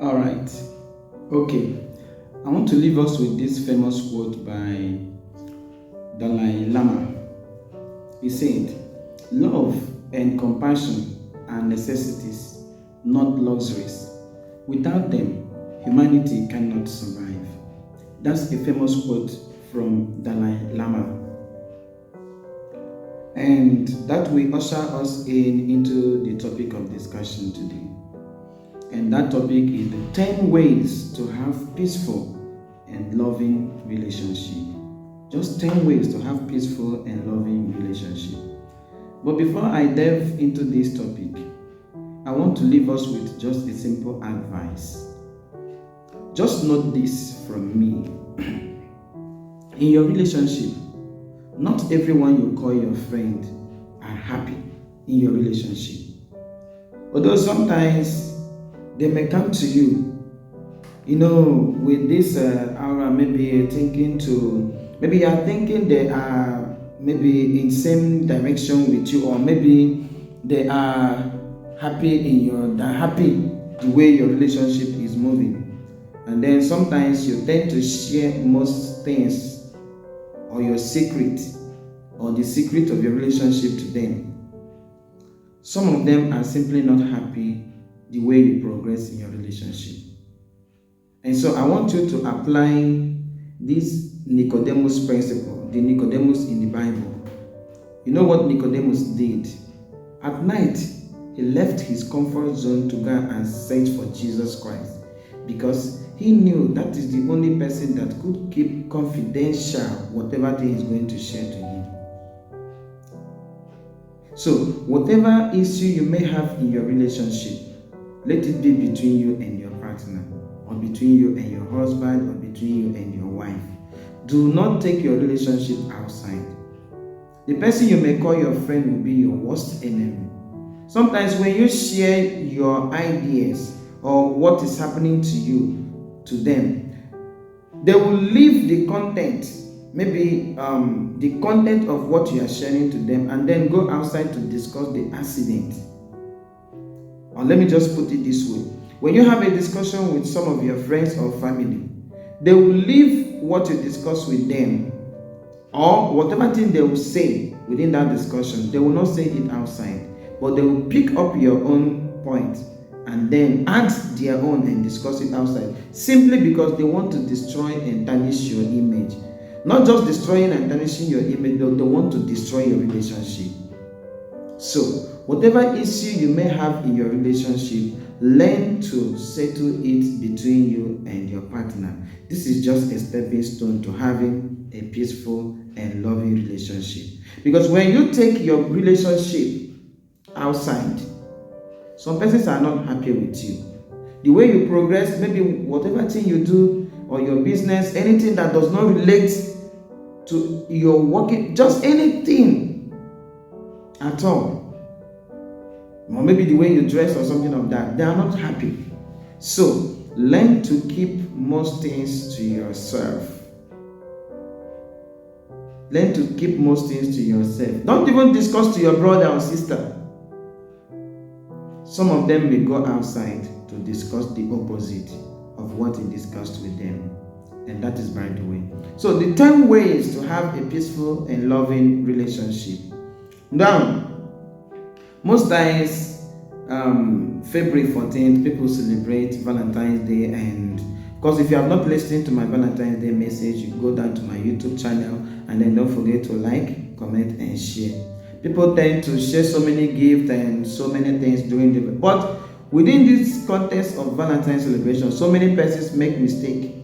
All right. Okay. I want to leave us with this famous quote by Dalai Lama. He said, "Love and compassion are necessities, not luxuries. Without them, humanity cannot survive." That's a famous quote from Dalai Lama. And that will usher us into the topic of discussion today. And that topic is the 10 ways to have peaceful and loving relationship. Just 10 ways to have peaceful and loving relationship. But before I delve into this topic, I want to leave us with just a simple advice. Just note this from me. In your relationship, not everyone you call your friend are happy in your relationship. Although sometimes they may come to you, with this aura, maybe maybe you are thinking they are maybe in same direction with you, or maybe they are they're happy the way your relationship is moving. And then sometimes you tend to share most things or your secret or the secret of your relationship to them. Some of them are simply not happy the way you progress in your relationship. And so I want you to apply this Nicodemus principle, the Nicodemus in the Bible. You know what Nicodemus did? At night, he left his comfort zone to go and search for Jesus Christ, because he knew that is the only person that could keep confidential whatever thing he's going to share to him. So, whatever issue you may have in your relationship, let it be between you and your partner, or between you and your husband, or between you and your wife. Do not take your relationship outside. The person you may call your friend will be your worst enemy. Sometimes when you share your ideas or what is happening to you to them, they will leave the content, maybe the content of what you are sharing to them, and then go outside to discuss the accident. Or let me just put it this way. When you have a discussion with some of your friends or family, they will leave what you discuss with them, or whatever thing they will say within that discussion, they will not say it outside, but they will pick up your own point and then add their own and discuss it outside, simply because they want to destroy and tarnish your image. Not just destroying and tarnishing your image, they want to destroy your relationship. So, whatever issue you may have in your relationship, learn to settle it between you and your partner. This is just a stepping stone to having a peaceful and loving relationship. Because when you take your relationship outside, some persons are not happy with you. The way you progress, maybe whatever thing you do or your business, anything that does not relate to your working, just anything at all, or maybe the way you dress or something of that, they are not happy. So learn to keep most things to yourself. Learn to keep most things to yourself. Don't even discuss to your brother or sister. Some of them may go outside to discuss the opposite of what he discussed with them. And that is by the way. So the 10 ways to have a peaceful and loving relationship. Now, most times, February 14th, people celebrate Valentine's Day, and of course, if you have not listened to my Valentine's Day message, you go down to my YouTube channel, and then don't forget to like, comment, and share. People tend to share so many gifts and so many things during the, but within this context of Valentine's celebration, so many persons make mistake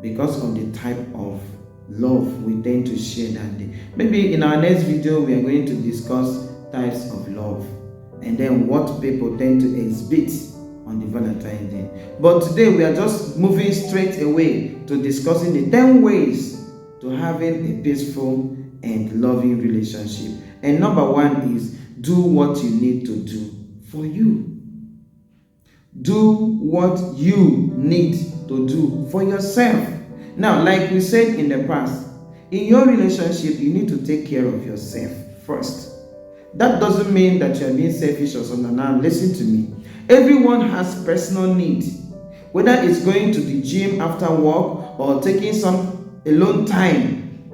because of the type of love we tend to share that day. Maybe in our next video, we are going to discuss types of love and then what people tend to exhibit on the Valentine's Day. But today we are just moving straight away to discussing the 10 ways to having a peaceful and loving relationship. And number 1 is do what you need to do for you. Do what you need to do for yourself. Now, like we said in the past, in your relationship, you need to take care of yourself first. That doesn't mean that you are being selfish or something. Now, listen to me. Everyone has personal needs, whether it's going to the gym after work or taking some alone time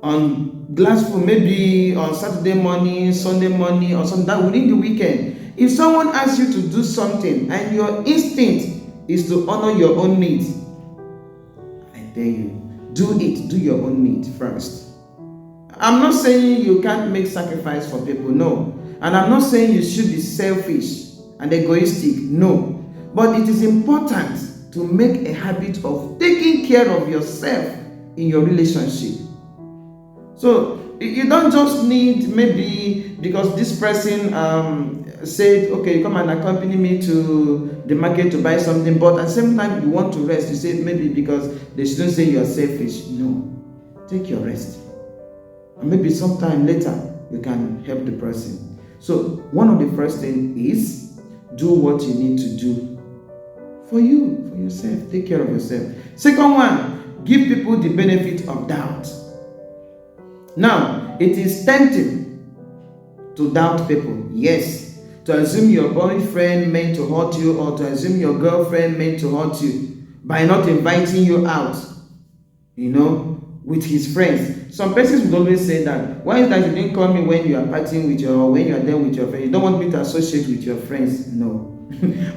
on glass food, maybe on Saturday morning, Sunday morning, or something that within the weekend. If someone asks you to do something and your instinct is to honor your own needs, I tell you, do it. Do your own need first. I'm not saying you can't make sacrifice for people, no. And I'm not saying you should be selfish and egoistic, no. But it is important to make a habit of taking care of yourself in your relationship. So you don't just need, maybe because this person said, okay, come and accompany me to the market to buy something, but at the same time you want to rest. You say maybe because they shouldn't say you are selfish. No, take your rest. And maybe sometime later you can help the person. So one of the first things is do what you need to do for you, for yourself. Take care of yourself. Second one, give people the benefit of doubt. Now, it is tempting to doubt people. Yes, to assume your boyfriend meant to hurt you, or to assume your girlfriend meant to hurt you by not inviting you out, with his friends. Some persons would always say that, why is that you didn't call me when you are partying with or when you are there with your friends? You don't want me to associate with your friends? No.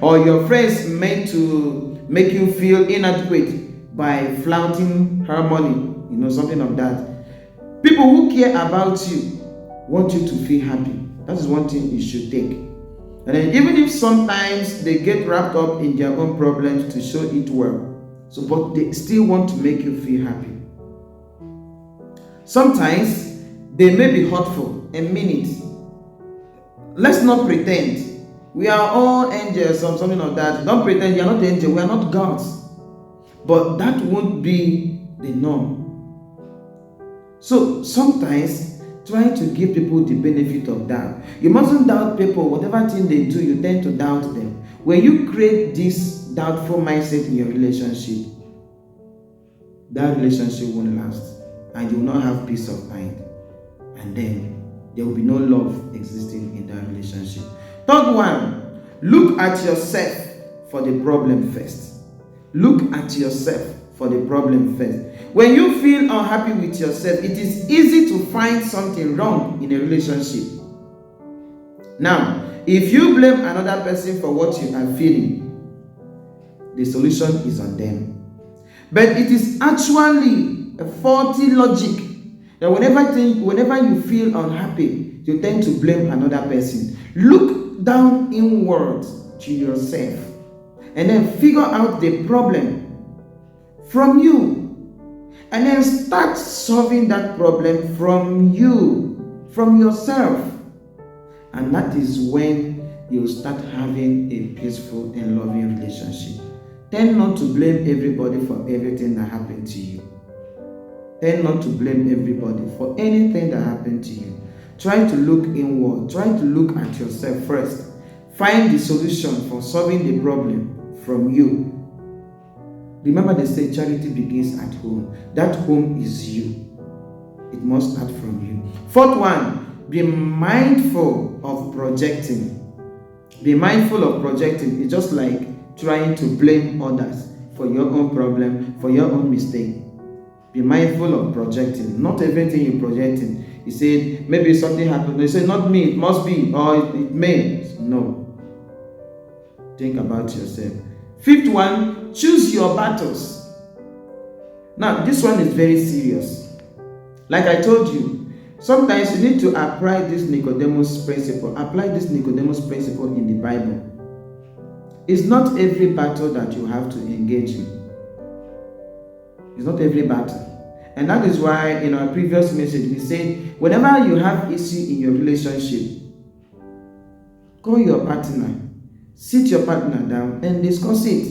Or your friends meant to make you feel inadequate by flaunting her money, something of that. People who care about you want you to feel happy. That is one thing you should take. And then even if sometimes they get wrapped up in their own problems to show it well, but they still want to make you feel happy. Sometimes they may be hurtful and mean it. Let's not pretend we are all angels or something like that. Don't pretend you are not angels. We are not gods. But that won't be the norm. So sometimes try to give people the benefit of doubt. You mustn't doubt people. Whatever thing they do, you tend to doubt them. When you create this doubtful mindset in your relationship, that relationship won't last, and you will not have peace of mind. And then there will be no love existing in that relationship. Third one, look at yourself for the problem first. Look at yourself for the problem first. When you feel unhappy with yourself, it is easy to find something wrong in a relationship. Now, if you blame another person for what you are feeling, the solution is on them. But it is actually a faulty logic that whenever you feel unhappy, you tend to blame another person. Look down inwards to yourself and then figure out the problem from you. And then start solving that problem from you, from yourself. And that is when you start having a peaceful and loving relationship. Tend not to blame everybody for everything that happened to you. Tend not to blame everybody for anything that happened to you. Try to look inward. Try to look at yourself first. Find the solution for solving the problem from you. Remember, they say charity begins at home. That home is you. It must start from you. Fourth one, be mindful of projecting. Be mindful of projecting. It's just like trying to blame others for your own problem, for your own mistake. Be mindful of projecting. Not everything you're projecting. You said, maybe something happened. You say, not me, it must be, or it may. No. Think about yourself. Fifth one, choose your battles. Now, this one is very serious. Like I told you, sometimes you need to apply this Nicodemus principle. Apply this Nicodemus principle in the Bible. It's not every battle that you have to engage in. It's not every battle. And that is why in our previous message we said, whenever you have issue in your relationship, call your partner. Sit your partner down and discuss it.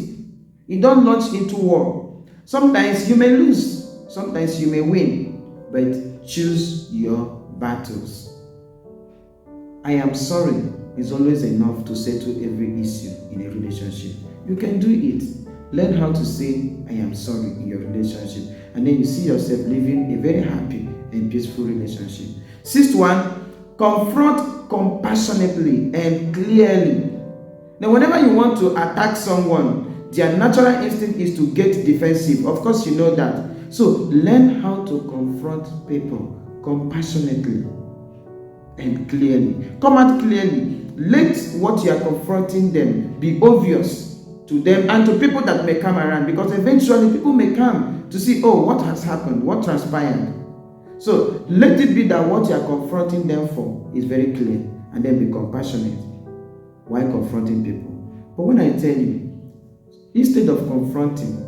You don't launch into war. Sometimes you may lose. Sometimes you may win. But choose your battles. I am sorry is always enough to settle every issue in a relationship. You can do it. Learn how to say, I am sorry in your relationship. And then you see yourself living a very happy and peaceful relationship. Sixth one, confront compassionately and clearly. Now, whenever you want to attack someone, their natural instinct is to get defensive. Of course, you know that. So, learn how to confront people compassionately and clearly. Come out clearly. Let what you are confronting them be obvious to them and to people that may come around, because eventually people may come to see, oh, what has happened, what transpired. So let it be that what you are confronting them for is very clear, and then be compassionate while confronting people. But when I tell you, instead of confronting,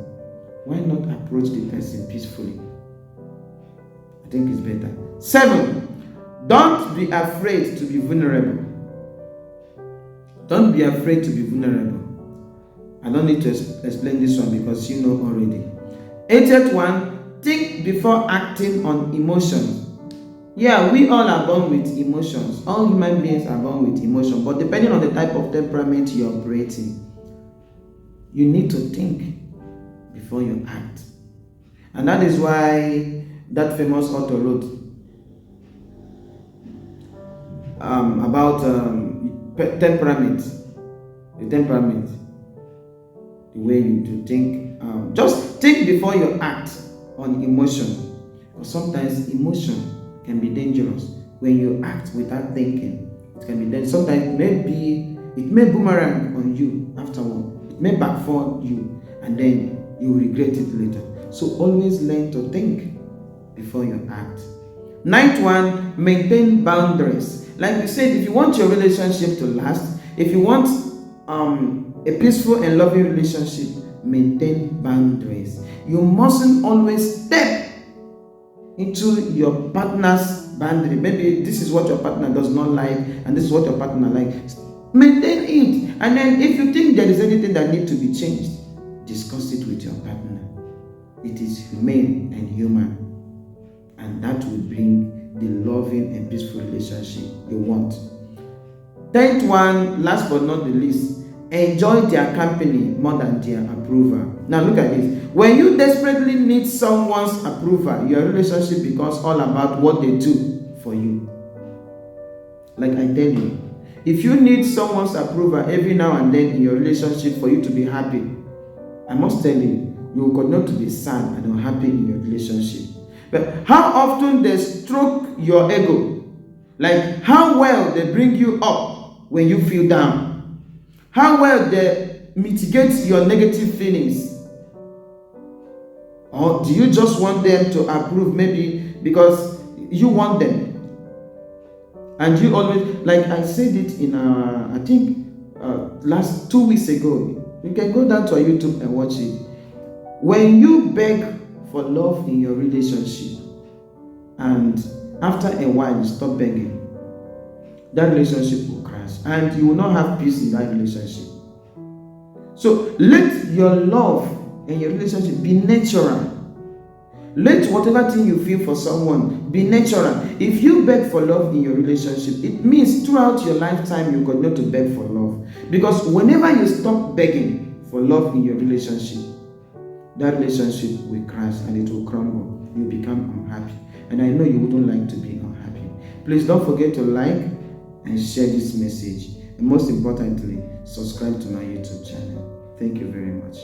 why not approach the person peacefully? I think it's better. 7, don't be afraid to be vulnerable. Don't be afraid to be vulnerable. I don't need to explain this one because you know already. 80th one, think before acting on emotions. Yeah, we all are born with emotions. All human beings are born with emotions. But depending on the type of temperament you're operating, you need to think before you act. And that is why that famous author wrote about temperament. The temperament. The way you do think. Just think before you act on emotion. Because sometimes emotion can be dangerous. When you act without thinking, it can be dangerous. Sometimes it may boomerang on you afterward. It may backfire you, and then you will regret it later. So always learn to think before you act. 9th one, maintain boundaries. Like we said, if you want your relationship to last, if you want a peaceful and loving relationship, maintain boundaries. You mustn't always step into your partner's boundary. Maybe this is what your partner does not like, and this is what your partner likes. Maintain it. And then if you think there is anything that needs to be changed, discuss it with your partner. It is humane and human, and that will bring the loving and peaceful relationship you want. 10th one, last but not the least, enjoy their company more than their approval. Now look at this. When you desperately need someone's approval, your relationship becomes all about what they do for you. Like I tell you, if you need someone's approval every now and then in your relationship for you to be happy, I must tell you, you will continue to be sad and unhappy in your relationship. But how often they stroke your ego? Like how well they bring you up when you feel down? How well they mitigate your negative feelings? Or do you just want them to approve, maybe because you want them? And you always, like I said it in I think last 2 weeks ago. You can go down to our YouTube and watch it. When you beg for love in your relationship, and after a while you stop begging, that relationship will crash, and you will not have peace in that relationship. So let your love and your relationship be natural. Let whatever thing you feel for someone be natural. If you beg for love in your relationship, it means throughout your lifetime you continue to beg for love. Because whenever you stop begging for love in your relationship, that relationship will crash and it will crumble. You become unhappy. And I know you wouldn't like to be unhappy. Please don't forget to like and share this message. And most importantly, subscribe to my YouTube channel. Thank you very much.